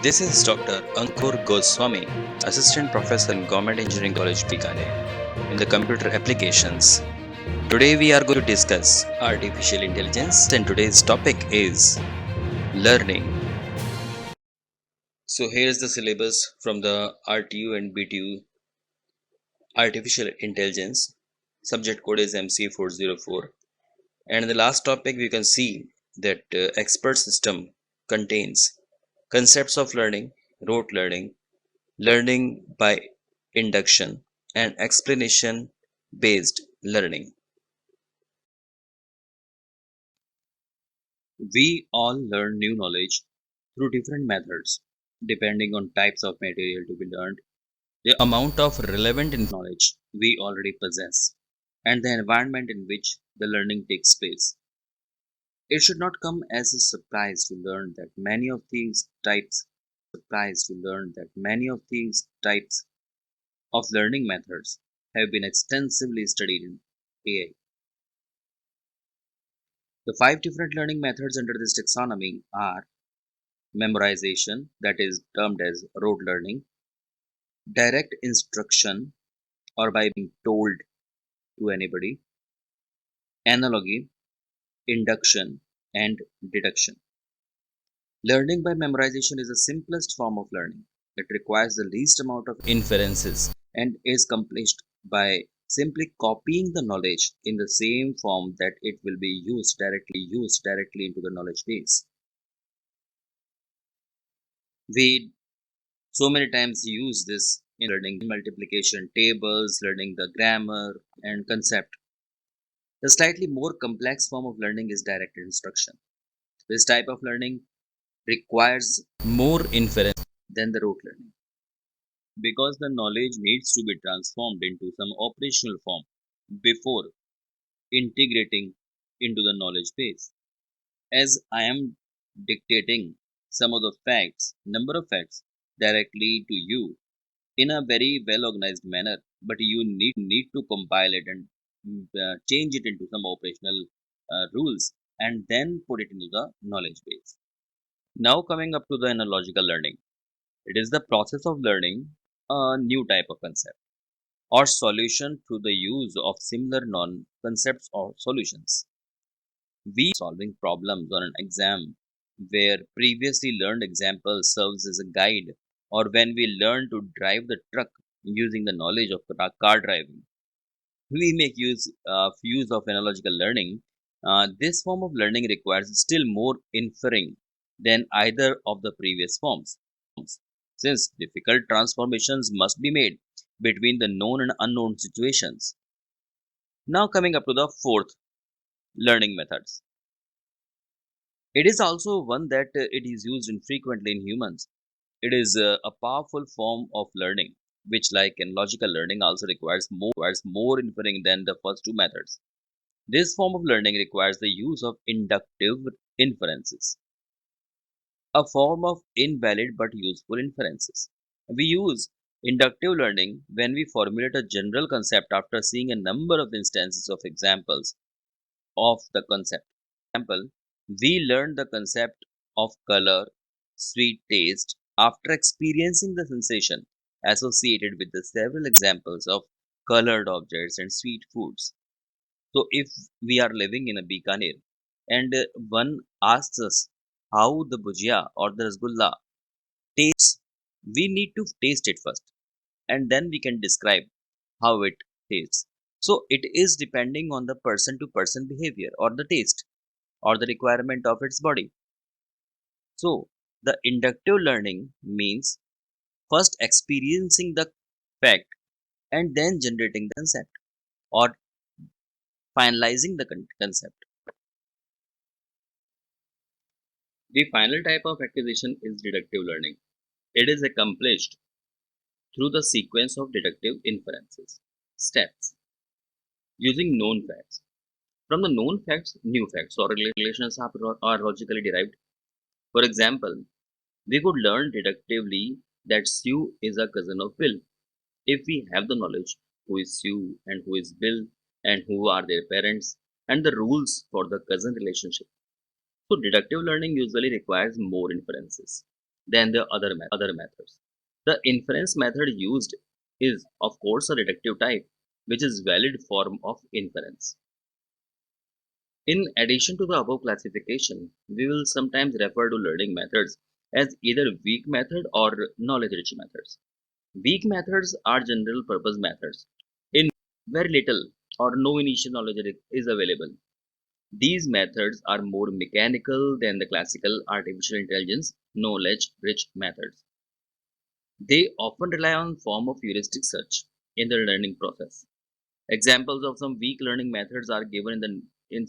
This is Dr. Ankur Goswami, Assistant Professor in Government Engineering College, Bikaner, in the Computer Applications. Today we are going to discuss artificial intelligence, and today's topic is learning. So here's the syllabus from the RTU and BTU Artificial Intelligence. Subject code is MC404. And in the last topic we can see that expert system contains concepts of learning, rote learning, learning by induction, and explanation based learning. We all learn new knowledge through different methods depending on types of material to be learned, the amount of relevant knowledge we already possess, and the environment in which the learning takes place. It should not come as a surprise to learn that many of these types of learning methods have been extensively studied in AI. The five different learning methods under this taxonomy are memorization, that is termed as rote learning, direct instruction or by being told to anybody, analogy, induction, and deduction. Learning by memorization is the simplest form of learning. It requires the least amount of inferences and is accomplished by simply copying the knowledge in the same form that it will be used directly into the knowledge base. We so many times use this in learning multiplication tables, learning the grammar and concept. The slightly more complex form of learning is directed instruction. This type of learning requires more inference than the rote learning because the knowledge needs to be transformed into some operational form before integrating into the knowledge base. As I am dictating some of the number of facts directly to you in a very well organized manner, but you need to compile it and change it into some operational rules and then put it into the knowledge base. Now, coming up to the analogical learning, it is the process of learning a new type of concept or solution through the use of similar non concepts or solutions. We solving problems on an exam where previously learned example serves as a guide, or when we learn to drive the truck using the knowledge of car driving. We make use of analogical learning. This form of learning requires still more inferring than either of the previous forms, since difficult transformations must be made between the known and unknown situations. Now, coming up to the fourth learning methods. It is also one that it is used infrequently in humans. It is a powerful form of learning, which, like in logical learning, also requires more inferring than the first two methods. This form of learning requires the use of inductive inferences, a form of invalid but useful inferences. We use inductive learning when we formulate a general concept after seeing a number of instances of examples of the concept. Example, we learned the concept of color, sweet taste after experiencing the sensation associated with the several examples of colored objects and sweet foods. So, if we are living in a Bikaner and one asks us how the bhujia or the rasgulla tastes, we need to taste it first and then we can describe how it tastes. So, it is depending on the person to person behavior or the taste or the requirement of its body. So, the inductive learning means first experiencing the fact and then generating the concept or finalizing the concept. The final type of acquisition is deductive learning. It is accomplished through the sequence of deductive inferences steps using known facts. From the known facts, new facts or relations are logically derived. For example, we could learn deductively that Sue is a cousin of Bill if we have the knowledge who is Sue and who is Bill and who are their parents and the rules for the cousin relationship. So, deductive learning usually requires more inferences. than the other methods. The inference method used is, of course, a reductive type, which is valid form of inference. In addition to the above classification, we will sometimes refer to learning methods as either weak method or knowledge rich methods. Weak methods are general purpose methods in very little or no initial knowledge is available. These methods are more mechanical than the classical artificial intelligence knowledge rich methods. They often rely on form of heuristic search in the learning process. Examples of some weak learning methods are given in the in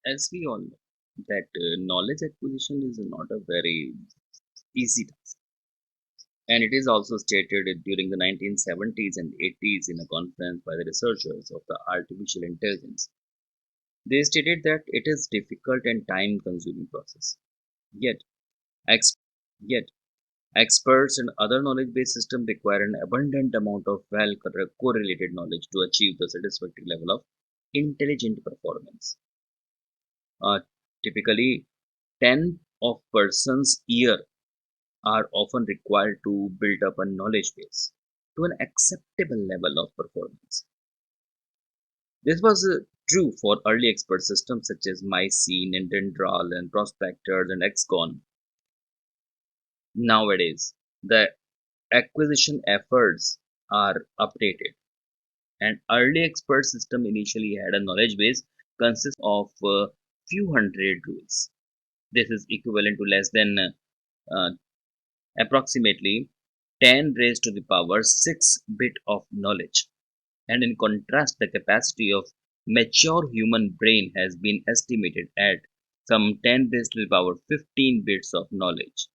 as we all know that knowledge acquisition is not a very easy task, and it is also stated during the 1970s and 80s in a conference by the researchers of the artificial intelligence. They stated that it is difficult and time consuming process. Yet, ex- yet experts and other knowledge based systems require an abundant amount of well correlated knowledge to achieve the satisfactory level of intelligent performance. Uh, Typically, 10 of persons year are often required to build up a knowledge base to an acceptable level of performance. This was true for early expert systems such as Mycene and Dendral and Prospectors and XCON. Nowadays, the acquisition efforts are updated. An early expert system initially had a knowledge base consist of few hundred rules. This is equivalent to less than uh, approximately 10 raised to the power 6 bit of knowledge. And in contrast, the capacity of mature human brain has been estimated at some 10 raised to the power 15 bits of knowledge,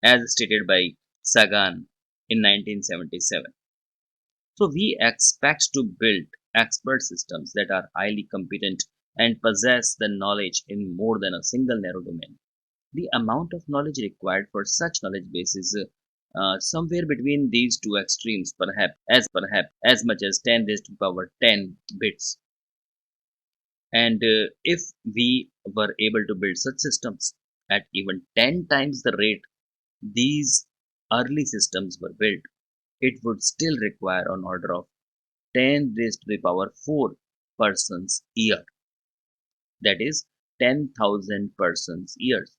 as stated by Sagan in 1977. So we expect to build expert systems that are highly competent and possess the knowledge in more than a single narrow domain. The amount of knowledge required for such knowledge base is somewhere between these two extremes, perhaps as much as 10 raised to the power 10 bits. And if we were able to build such systems at even 10 times the rate these early systems were built, it would still require an order of 10 raised to the power 4 persons year, that is 10,000 persons years.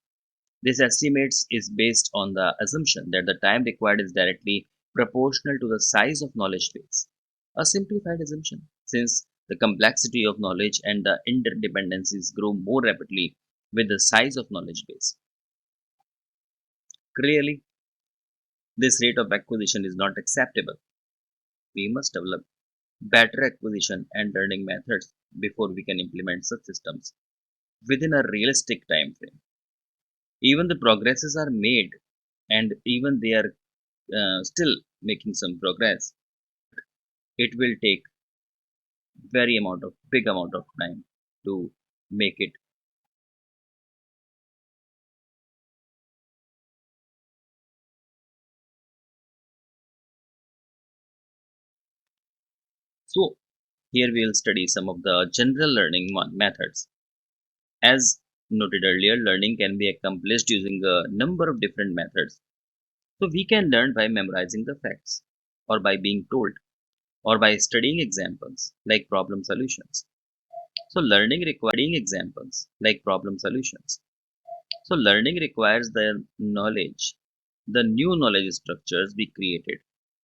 This estimates is based on the assumption that the time required is directly proportional to the size of knowledge base. A simplified assumption, since the complexity of knowledge and the interdependencies grow more rapidly with the size of knowledge base. Clearly, this rate of acquisition is not acceptable. We must develop better acquisition and learning methods before we can implement such systems within a realistic time frame. Even the progresses are made, and even they are still making some progress, it will take very amount of big amount of time to make it. So here we will study some of the general learning methods. As noted earlier, learning can be accomplished using a number of different methods. So we can learn by memorizing the facts, or by being told, or by studying examples like problem solutions. So learning requires the knowledge, the new knowledge structures we created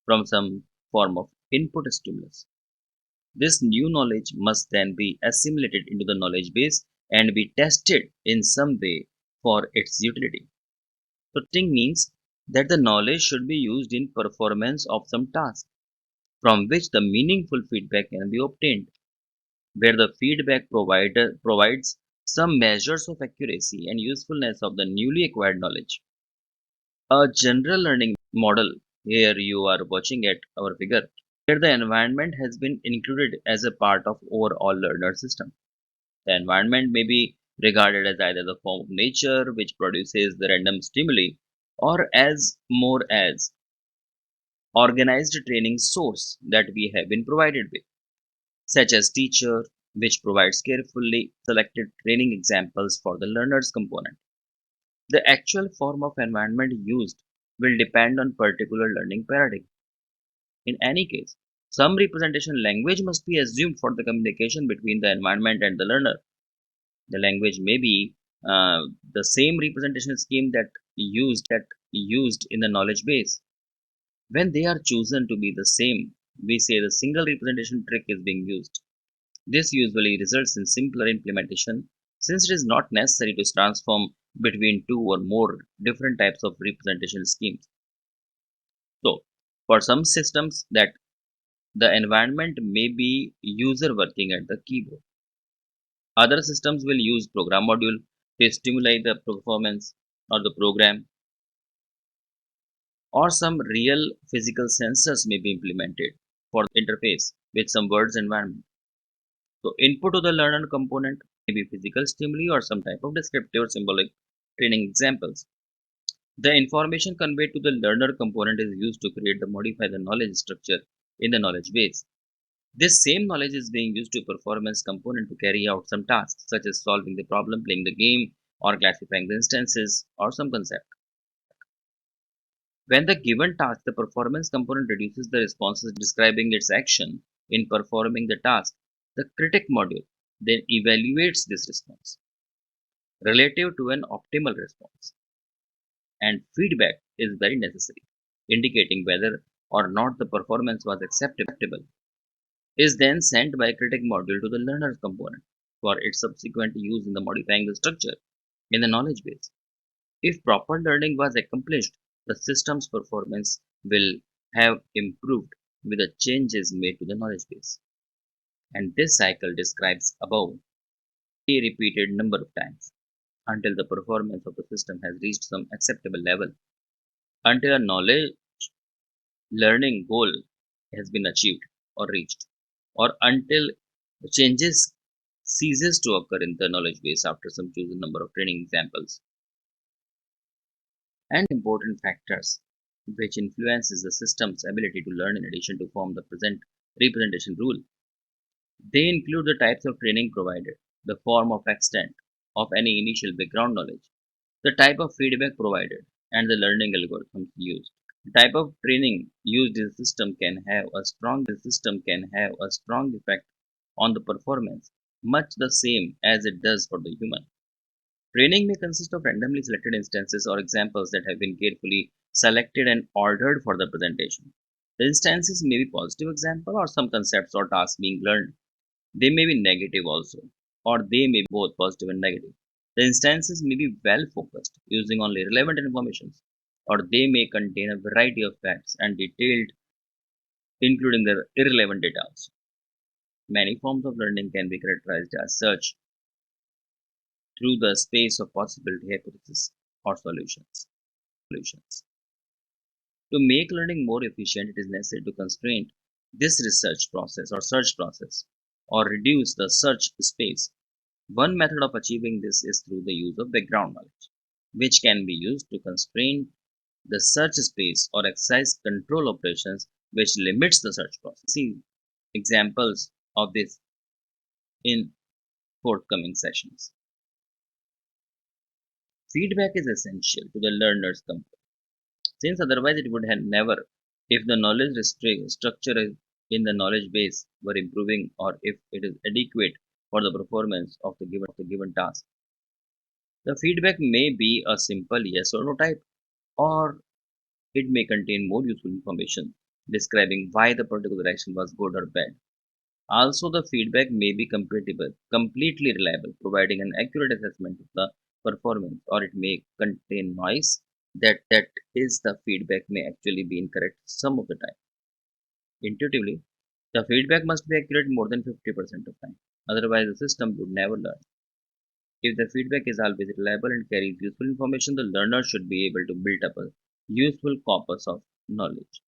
from some form of input stimulus. This new knowledge must then be assimilated into the knowledge base and be tested in some way for its utility. So testing means that the knowledge should be used in performance of some task from which the meaningful feedback can be obtained, where the feedback provider provides some measures of accuracy and usefulness of the newly acquired knowledge. A general learning model, here you are watching at our figure, where the environment has been included as a part of overall learner system. The environment may be regarded as either the form of nature which produces the random stimuli or as more as organized training source that we have been provided with, such as teacher, which provides carefully selected training examples for the learner's component. The actual form of environment used will depend on particular learning paradigm. In any case, some representation language must be assumed for the communication between the environment and the learner. The language may be the same representation scheme that used in the knowledge base. When they are chosen to be the same, we say the single representation trick is being used. This usually results in simpler implementation since it is not necessary to transform between two or more different types of representation schemes. So, for some systems that the environment may be user working at the keyboard. Other systems will use program module to stimulate the performance or the program, or some real physical sensors may be implemented for interface with some words environment. So input to the learner component may be physical stimuli or some type of descriptive or symbolic training examples. The information conveyed to the learner component is used to create the modify the knowledge structure in the knowledge base. This same knowledge is being used to performance component to carry out some tasks such as solving the problem, playing the game, or classifying the instances or some concept. When the given task, the performance component reduces the responses describing its action in performing the task, the critic module then evaluates this response relative to an optimal response, and feedback is very necessary, indicating whether or not the performance was acceptable is then sent by critic module to the learner component for its subsequent use in the modifying the structure in the knowledge base. If proper learning was accomplished, the system's performance will have improved with the changes made to the knowledge base. And this cycle describes above a repeated number of times until the performance of the system has reached some acceptable level, until a knowledge learning goal has been achieved or reached, or until changes ceases to occur in the knowledge base after some chosen number of training examples. And important factors which influences the system's ability to learn in addition to form the present representation rule. They include the types of training provided, the form of extent of any initial background knowledge, the type of feedback provided, and the learning algorithms used. The type of training used in the system can have a strong effect on the performance, much the same as it does for the human. Training may consist of randomly selected instances or examples that have been carefully selected and ordered for the presentation. The instances may be positive example or some concepts or tasks being learned. They may be negative also, or they may be both positive and negative. The instances may be well focused, using only relevant information, or they may contain a variety of facts and detailed, including the irrelevant data also. Many forms of learning can be characterized as such through the space of possibility hypothesis or solutions. To make learning more efficient, it is necessary to constrain this research process or search process or reduce the search space. One method of achieving this is through the use of background knowledge, which can be used to constrain the search space or exercise control operations which limits the search process. See examples of this in forthcoming sessions. Feedback is essential to the learner's comfort, since otherwise it would have never, if the knowledge structure in the knowledge base were improving or if it is adequate for the performance of the given task. The feedback may be a simple yes or no type, or it may contain more useful information describing why the particular action was good or bad. Also, the feedback may be completely reliable, providing an accurate assessment of the performance, or it may contain noise that is the feedback may actually be incorrect some of the time. Intuitively, the feedback must be accurate more than 50% of time. Otherwise, the system would never learn. If the feedback is always reliable and carries useful information, the learner should be able to build up a useful corpus of knowledge.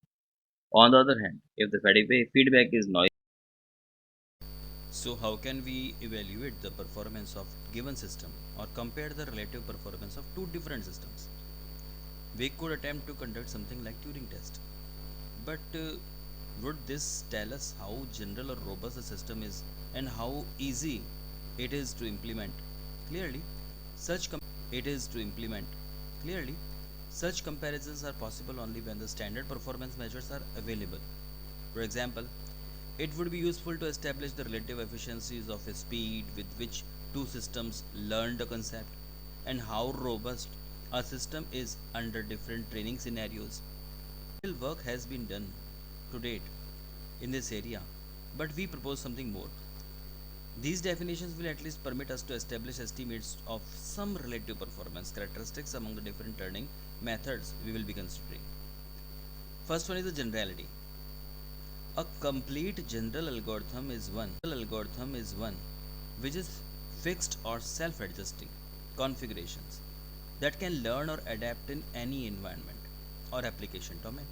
On the other hand, if the feedback is noisy, So how can we evaluate the performance of given system or compare the relative performance of two different systems? We could attempt to conduct something like Turing test. But would this tell us how general or robust the system is and how easy it is to implement? Clearly, such it is to implement. Clearly, such comparisons are possible only when the standard performance measures are available. For example, it would be useful to establish the relative efficiencies of a speed with which two systems learn the concept and how robust a system is under different training scenarios. Little work has been done to date in this area, but we propose something more. These definitions will at least permit us to establish estimates of some relative performance characteristics among the different learning methods we will be considering. First one is the generality. A complete general algorithm is one which is fixed or self-adjusting configurations that can learn or adapt in any environment or application domain.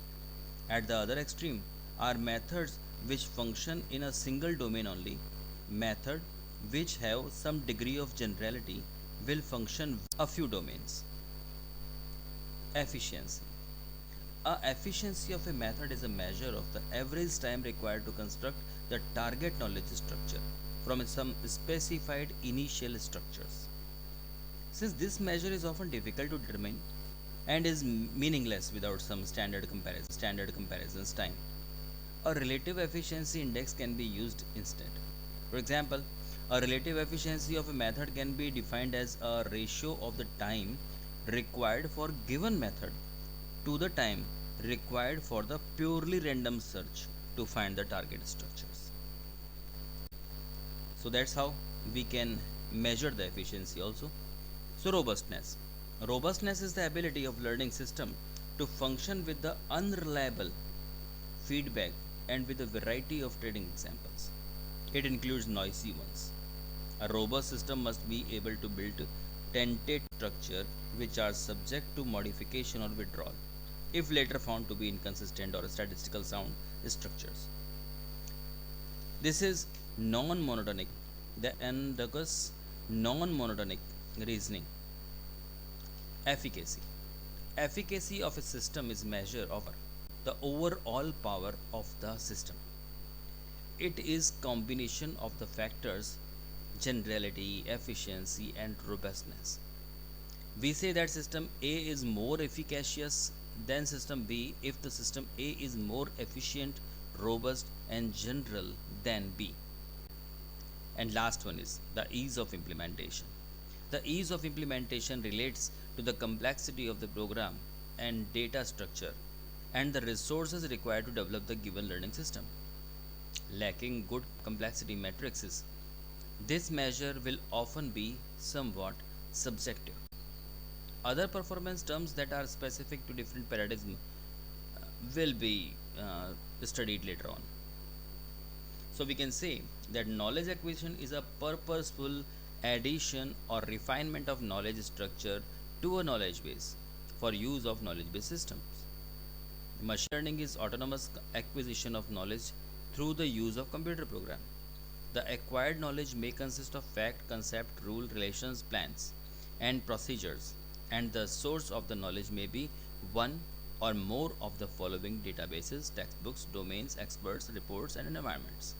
At the other extreme are methods which function in a single domain only. Method which have some degree of generality will function a few domains. Efficiency. A efficiency of a method is a measure of the average time required to construct the target knowledge structure from some specified initial structures. Since this measure is often difficult to determine and is meaningless without some standard comparisons time, a relative efficiency index can be used instead. For example, a relative efficiency of a method can be defined as a ratio of the time required for given method to the time required for the purely random search to find the target structures. So that's how we can measure the efficiency also. So robustness. Robustness is the ability of learning system to function with the unreliable feedback and with a variety of trading examples. It includes noisy ones. A robust system must be able to build tentative structure which are subject to modification or withdrawal if later found to be inconsistent or statistical sound structures. This is non-monotonic the analogous non-monotonic reasoning. Efficacy. Efficacy of a system is measure of the overall power of the system. It is combination of the factors generality, efficiency and robustness. We say that system A is more efficacious than system B if the system A is more efficient, robust and general than B. And last one is the ease of implementation. The ease of implementation relates to the complexity of the program and data structure and the resources required to develop the given learning system. Lacking good complexity matrices, this measure will often be somewhat subjective. Other performance terms that are specific to different paradigms will be studied later on. So we can say that knowledge acquisition is a purposeful addition or refinement of knowledge structure to a knowledge base for use of knowledge based systems. Machine learning is autonomous acquisition of knowledge through the use of computer program. The acquired knowledge may consist of fact, concept, rule, relations, plans, and procedures, and the source of the knowledge may be one or more of the following databases, textbooks, domains, experts, reports, and environments.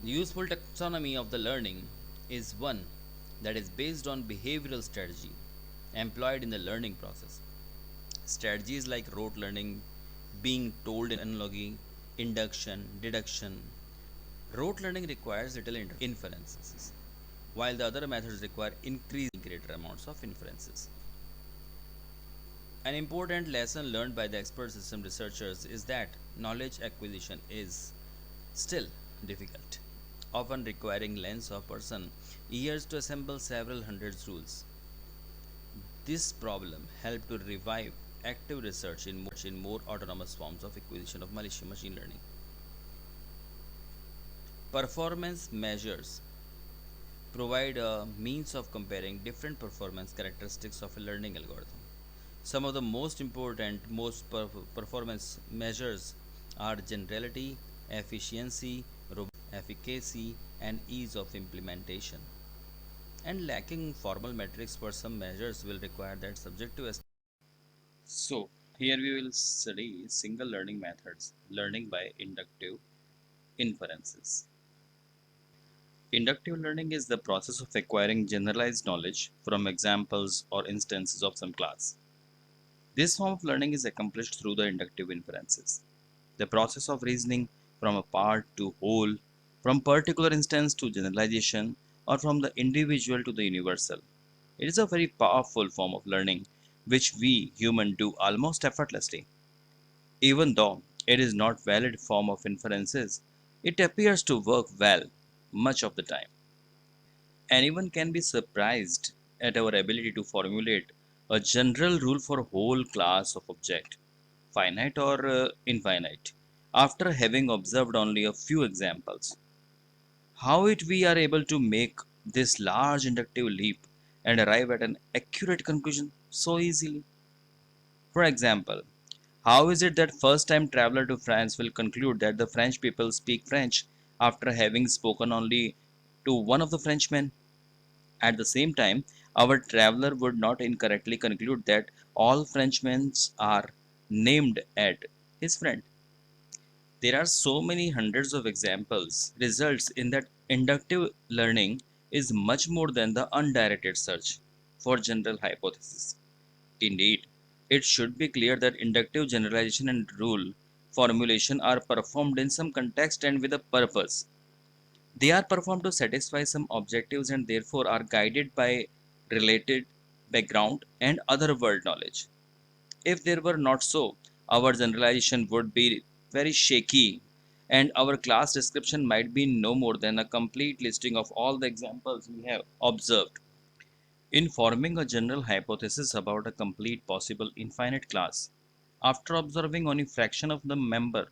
The useful taxonomy of the learning is one that is based on behavioral strategy employed in the learning process. Strategies like rote learning, being told in analogy, induction, deduction. Rote learning requires little inferences, while the other methods require increasing greater amounts of inferences. An important lesson learned by the expert system researchers is that knowledge acquisition is still difficult, often requiring lengths of person years to assemble several hundred rules. This problem helped to revive active research in more autonomous forms of acquisition of machine learning. Performance measures provide a means of comparing different performance characteristics of a learning algorithm. Some of the most important, performance measures are generality, efficiency, robustness. efficacy, and ease of implementation. And lacking formal metrics for some measures will require that subjective. So, here we will study single learning methods, learning by inductive inferences. Inductive learning is the process of acquiring generalized knowledge from examples or instances of some class. This form of learning is accomplished through the inductive inferences, the process of reasoning from a part to whole, from particular instance to generalization, or from the individual to the universal. It is a very powerful form of learning which we human do almost effortlessly. Even though it is not valid form of inferences, it appears to work well much of the time. Anyone can be surprised at our ability to formulate a general rule for a whole class of object, finite or infinite, after having observed only a few examples. How it we are able to make this large inductive leap and arrive at an accurate conclusion so easily? For example, how is it that first time traveler to France will conclude that the French people speak French after having spoken only to one of the Frenchmen? At the same time, our traveler would not incorrectly conclude that all Frenchmen are named at his friend. There are so many hundreds of examples, results in that inductive learning is much more than the undirected search for general hypotheses. Indeed, it should be clear that inductive generalization and rule formulation are performed in some context and with a purpose. They are performed to satisfy some objectives and therefore are guided by related background and other world knowledge. If there were not so, our generalization would be very shaky and our class description might be no more than a complete listing of all the examples we have observed. In forming a general hypothesis about a complete possible infinite class, after observing only fraction of the member,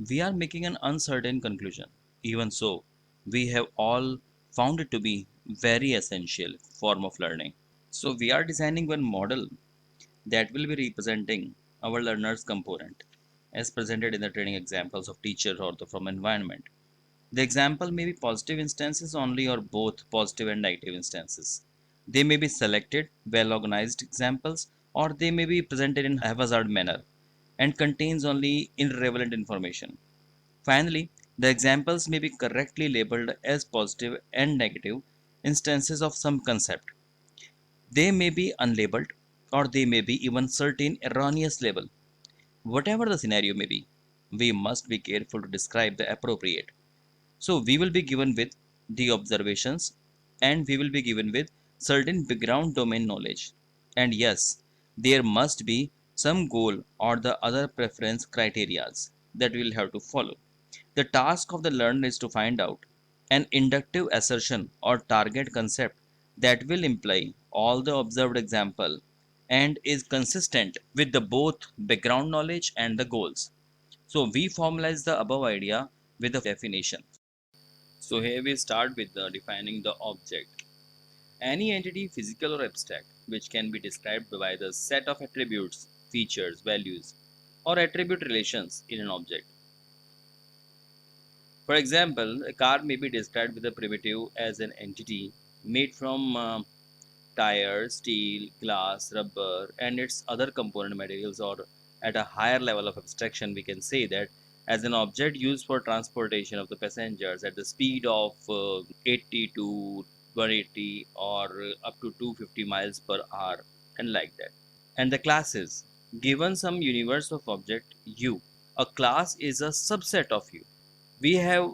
we are making an uncertain conclusion. Even so, we have all found it to be very essential form of learning. So we are designing one model that will be representing our learner's component as presented in the training examples of teacher or the from environment. The example may be positive instances only or both positive and negative instances. They may be selected, well organized examples, or they may be presented in haphazard manner and contains only irrelevant information. Finally, the examples may be correctly labeled as positive and negative instances of some concept. They may be unlabeled or they may be even certain erroneous label. Whatever the scenario may be, we must be careful to describe the appropriate. So we will be given with the observations and we will be given with certain background domain knowledge. And yes, there must be some goal or the other preference criterias that we will have to follow. The task of the learner is to find out an inductive assertion or target concept that will imply all the observed example and is consistent with the both background knowledge and the goals. So we formalize the above idea with a definition. So here we start with defining the object. Any entity, physical or abstract, which can be described by the set of attributes, features, values, or attribute relations in an object. For example, a car may be described with a primitive as an entity made from tires, steel, glass, rubber, and its other component materials, or at a higher level of abstraction, we can say that as an object used for transportation of the passengers at the speed of 80 to 180 or up to 250 miles per hour, and like that. And the classes, given some universe of object U, a class is a subset of U. We have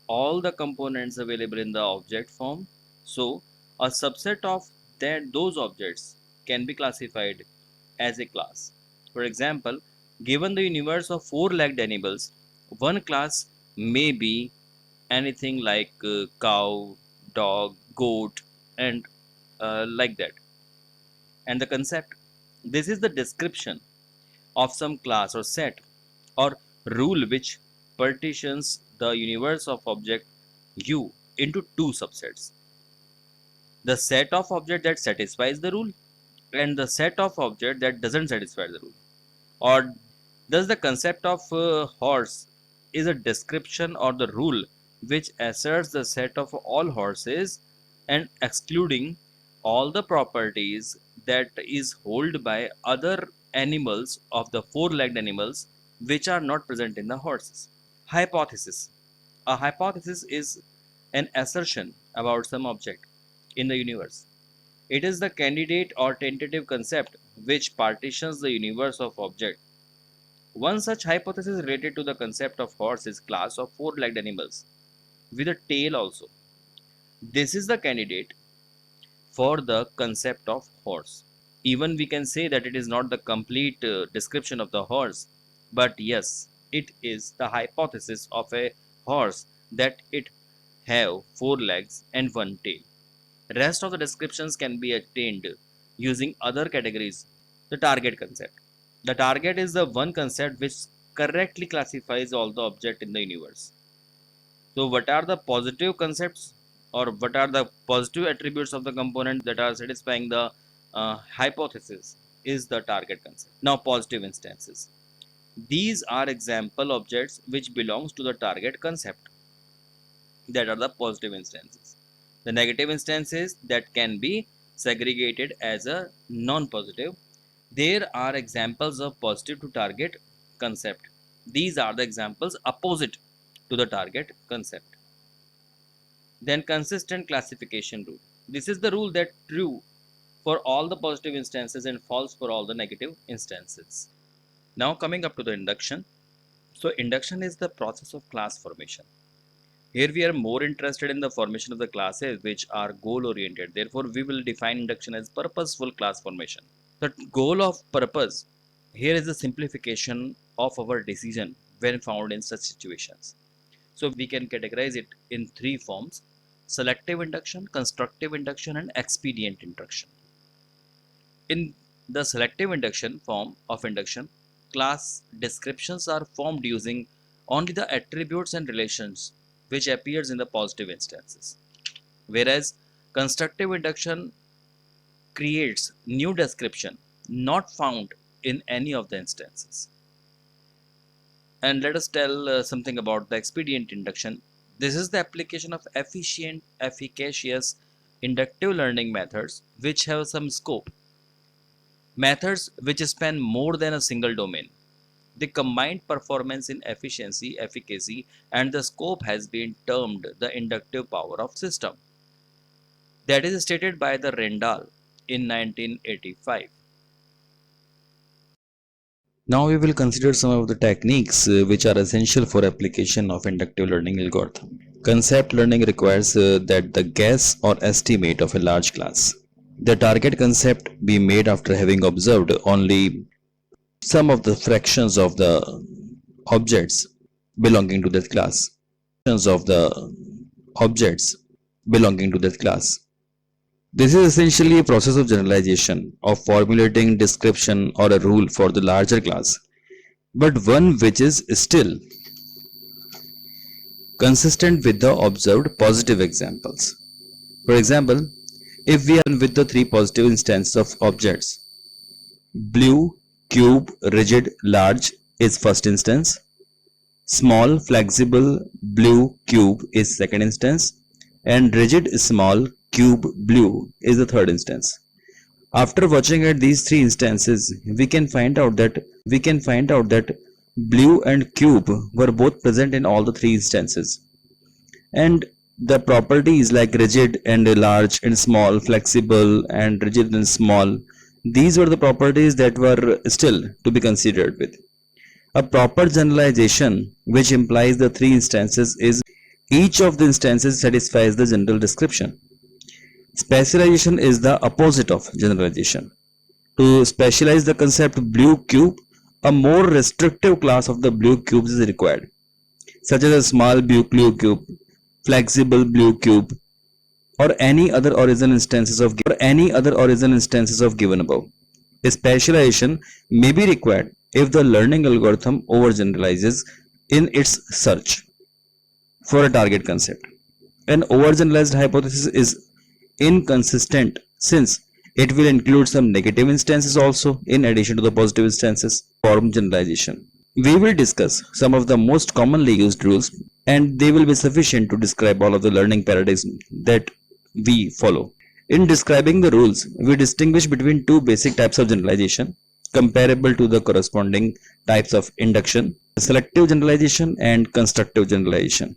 all the components available in the object form, so a subset of that those objects can be classified as a class. For example, given the universe of four-legged animals, one class may be anything like cow, dog, goat, and like that. And the concept, this is the description of some class or set or rule which partitions the universe of object U into two subsets: the set of object that satisfies the rule and the set of object that doesn't satisfy the rule. Or thus the concept of horse is a description or the rule which asserts the set of all horses and excluding all the properties that is held by other animals of the four-legged animals which are not present in the horses. Hypothesis. A hypothesis is an assertion about some object in the universe. It is the candidate or tentative concept which partitions the universe of objects. One such hypothesis related to the concept of horse is class of four-legged animals with a tail also. This is the candidate for the concept of horse. Even we can say that it is not the complete description of the horse, but yes, it is the hypothesis of a horse that it have four legs and one tail. Rest of the descriptions can be attained using other categories. The target concept. The target is the one concept which correctly classifies all the objects in the universe. So what are the positive concepts or what are the positive attributes of the component that are satisfying the hypothesis is the target concept. Now positive instances. These are example objects which belongs to the target concept. That are the positive instances. The negative instances that can be segregated as a non-positive. There are examples of positive to target concept. These are the examples opposite to the target concept. Then consistent classification rule. This is the rule that true for all the positive instances and false for all the negative instances. Now coming up to the induction. So induction is the process of class formation. Here we are more interested in the formation of the classes which are goal oriented. Therefore, we will define induction as purposeful class formation. The goal of purpose here is the simplification of our decision when found in such situations. So we can categorize it in three forms: selective induction, constructive induction, and expedient induction. In the selective induction form of induction, class descriptions are formed using only the attributes and relations which appears in the positive instances, whereas constructive induction creates new description not found in any of the instances. And let us tell something about the expedient induction. This is the application of efficient, efficacious inductive learning methods which have some scope. Methods which span more than a single domain. The combined performance in efficiency, efficacy, and the scope has been termed the inductive power of system. That is stated by the Rendall in 1985. Now we will consider some of the techniques which are essential for application of inductive learning algorithm. Concept learning requires that the guess or estimate of a large class. The target concept be made after having observed only some of the fractions of the objects belonging to that class. Of the objects belonging to that class. This is essentially a process of generalization, of formulating description or a rule for the larger class, but one which is still consistent with the observed positive examples. For example, if we are with the three positive instances of objects, blue, cube, rigid, large is first instance, small, flexible, blue, cube is second instance, and rigid, small, cube, blue is the third instance. After watching at these three instances, we can find out that blue and cube were both present in all the three instances, and the properties like rigid and large and small, flexible and rigid and small, these were the properties that were still to be considered with. A proper generalization which implies the three instances is each of the instances satisfies the general description. Specialization is the opposite of generalization. To specialize the concept blue cube, a more restrictive class of the blue cubes is required, such as a small blue cube, flexible blue cube, or any other original instances of given above. A specialization may be required if the learning algorithm overgeneralizes in its search for a target concept. An overgeneralized hypothesis is inconsistent since it will include some negative instances also in addition to the positive instances. Form generalization. We will discuss some of the most commonly used rules and they will be sufficient to describe all of the learning paradigms that we follow. In describing the rules, we distinguish between two basic types of generalization comparable to the corresponding types of induction: selective generalization and constructive generalization.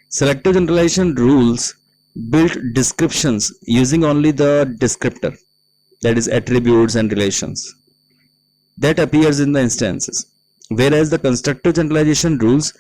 Selective generalization rules build descriptions using only the descriptor, that is attributes and relations, that appears in the instances, whereas the constructive generalization rules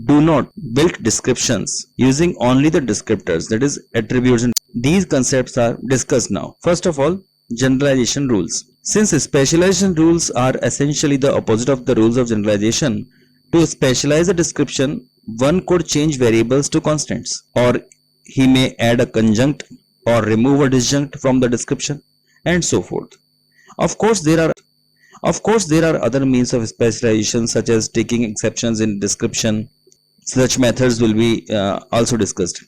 do not build descriptions using only the descriptors, that is attributes. And these concepts are discussed now. First of all, generalization rules. Since specialization rules are essentially the opposite of the rules of generalization, to specialize a description, one could change variables to constants, or he may add a conjunct or remove a disjunct from the description, and so forth. Of course, there are other means of specialization, such as taking exceptions in description. Such methods will be also discussed.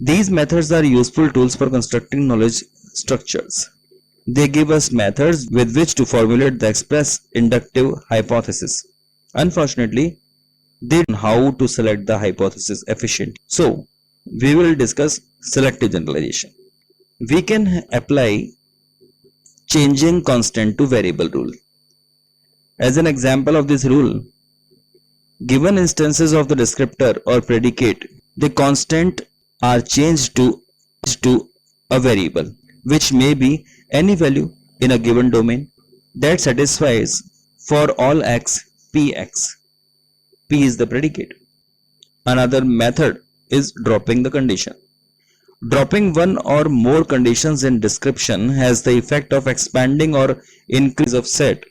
These methods are useful tools for constructing knowledge structures. They give us methods with which to formulate the express inductive hypothesis. Unfortunately, they don't know how to select the hypothesis efficiently. So, we will discuss selective generalization. We can apply changing constant to variable rule. As an example of this rule, given instances of the descriptor or predicate, the constant are changed to a variable, which may be any value in a given domain that satisfies for all x px. P is the predicate. Another method is dropping the condition. Dropping one or more conditions in description has the effect of expanding or increase of set.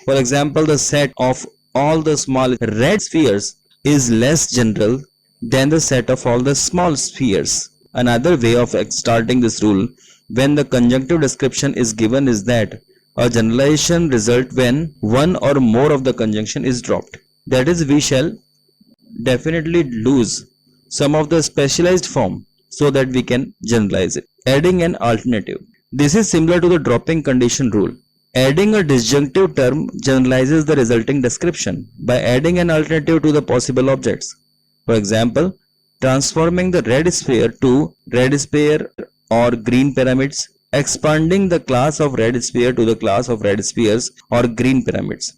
For example, the set of all the small red spheres is less general than the set of all the small spheres. Another way of starting this rule when the conjunctive description is given is that a generalization result when one or more of the conjunction is dropped. That is, we shall definitely lose some of the specialized form so that we can generalize it. Adding an alternative. This is similar to the dropping condition rule. Adding a disjunctive term generalizes the resulting description by adding an alternative to the possible objects. For example, transforming the red sphere to red sphere or green pyramids, expanding the class of red sphere to the class of red spheres or green pyramids.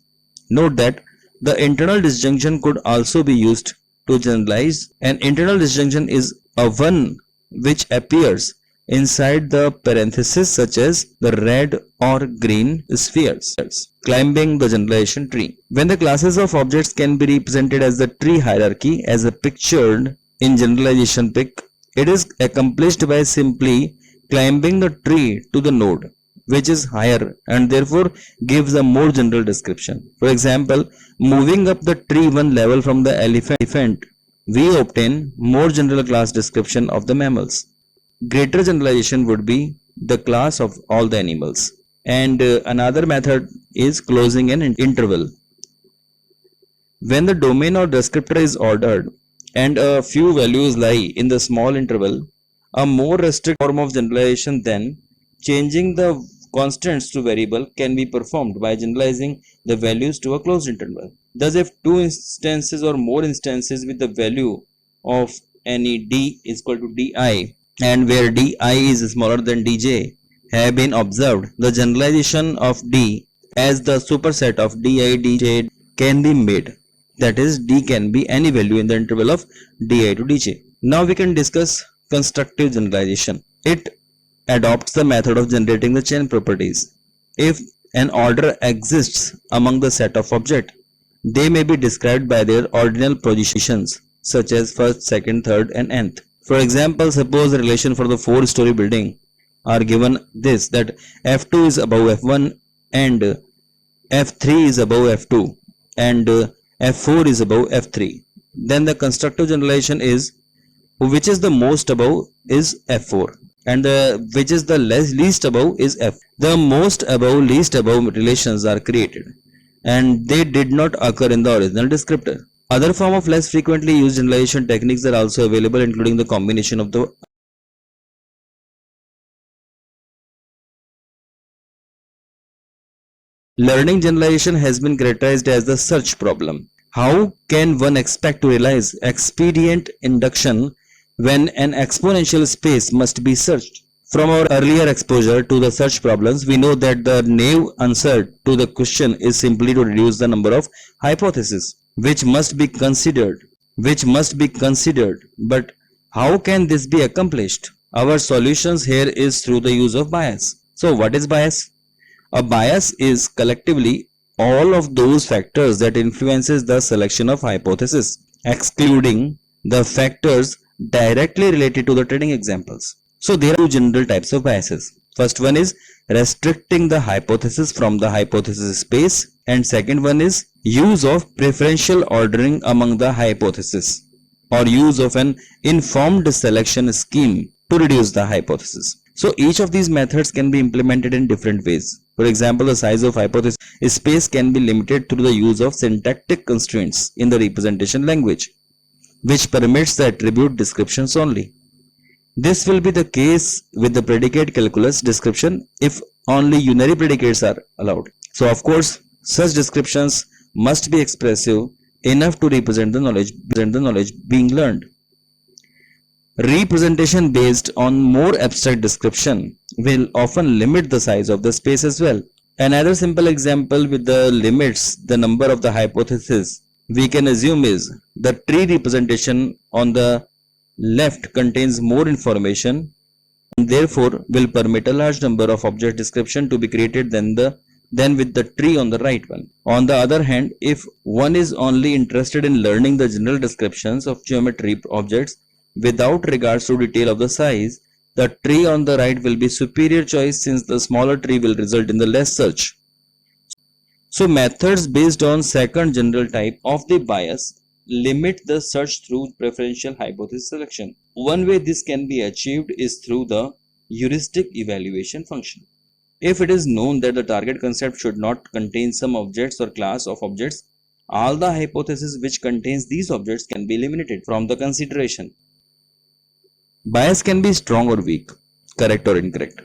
Note that the internal disjunction could also be used to generalize. An internal disjunction is a one which appears inside the parenthesis, such as the red or green spheres. Climbing the generalization tree. When the classes of objects can be represented as the tree hierarchy as a pictured in generalization pic, it is accomplished by simply climbing the tree to the node which is higher and therefore gives a more general description. For example, moving up the tree one level from the elephant, we obtain more general class description of the mammals. Greater generalization would be the class of all the animals. And another method is closing an interval. When the domain or descriptor is ordered and a few values lie in the small interval, a more restricted form of generalization than changing the constants to variable can be performed by generalizing the values to a closed interval. Thus, if two instances or more instances with the value of any d is equal to di, and where di is smaller than dj have been observed, the generalization of d as the superset of di dj can be made. That is, d can be any value in the interval of di to dj. Now we can discuss constructive generalization. It adopts the method of generating the chain properties. If an order exists among the set of objects, they may be described by their ordinal positions, such as first, second, third, and nth. For example, suppose the relation for the 4-story building are given this, that f2 is above f1 and f3 is above f2 and f4 is above f3. Then the constructive generalization is which is the most above is f4 and which is the least above is f. The most above least above relations are created and they did not occur in the original descriptor. Other form of less frequently used generalization techniques are also available, including the combination of the learning generalization has been characterized as the search problem. How can one expect to realize expedient induction when an exponential space must be searched? From our earlier exposure to the search problems, we know that the naive answer to the question is simply to reduce the number of hypotheses which must be considered. But how can this be accomplished? Our solutions here is through the use of bias. So what is bias? A bias is collectively all of those factors that influences the selection of hypothesis, excluding the factors directly related to the training examples. So there are two general types of biases. First one is restricting the hypothesis from the hypothesis space, and second one is use of preferential ordering among the hypotheses, or use of an informed selection scheme to reduce the hypothesis. So each of these methods can be implemented in different ways. For example, the size of hypothesis space can be limited through the use of syntactic constraints in the representation language, which permits the attribute descriptions only. This will be the case with the predicate calculus description if only unary predicates are allowed. So of course, such descriptions must be expressive enough to represent the knowledge being learned. Representation based on more abstract description will often limit the size of the space as well. Another simple example with the limits the number of the hypotheses we can assume is the tree representation on the left contains more information and therefore will permit a large number of object description to be created than with the tree on the right one. On the other hand, if one is only interested in learning the general descriptions of geometry objects without regards to detail of the size, the tree on the right will be superior choice since the smaller tree will result in the less search. So methods based on second general type of the bias limit the search through preferential hypothesis selection. One way this can be achieved is through the heuristic evaluation function. If it is known that the target concept should not contain some objects or class of objects, all the hypotheses which contains these objects can be eliminated from the consideration. Bias can be strong or weak, correct or incorrect.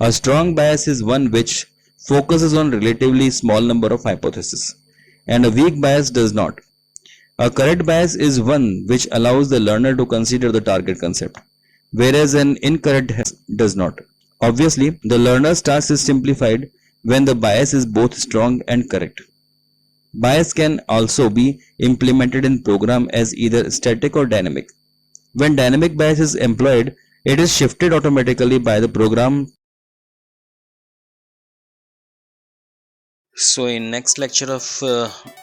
A strong bias is one which focuses on relatively small number of hypotheses, and a weak bias does not. A correct bias is one which allows the learner to consider the target concept, whereas an incorrect does not. Obviously, the learner's task is simplified when the bias is both strong and correct. Bias can also be implemented in program as either static or dynamic. When dynamic bias is employed, it is shifted automatically by the program. So in next lecture of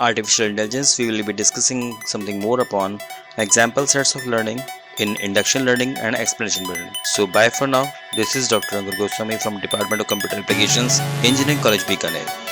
artificial intelligence, we will be discussing something more upon example sets of learning in induction learning and explanation learning. So bye for now. This is Dr. Ankur Goswami from Department of Computer Applications, Engineering College, Bikaner.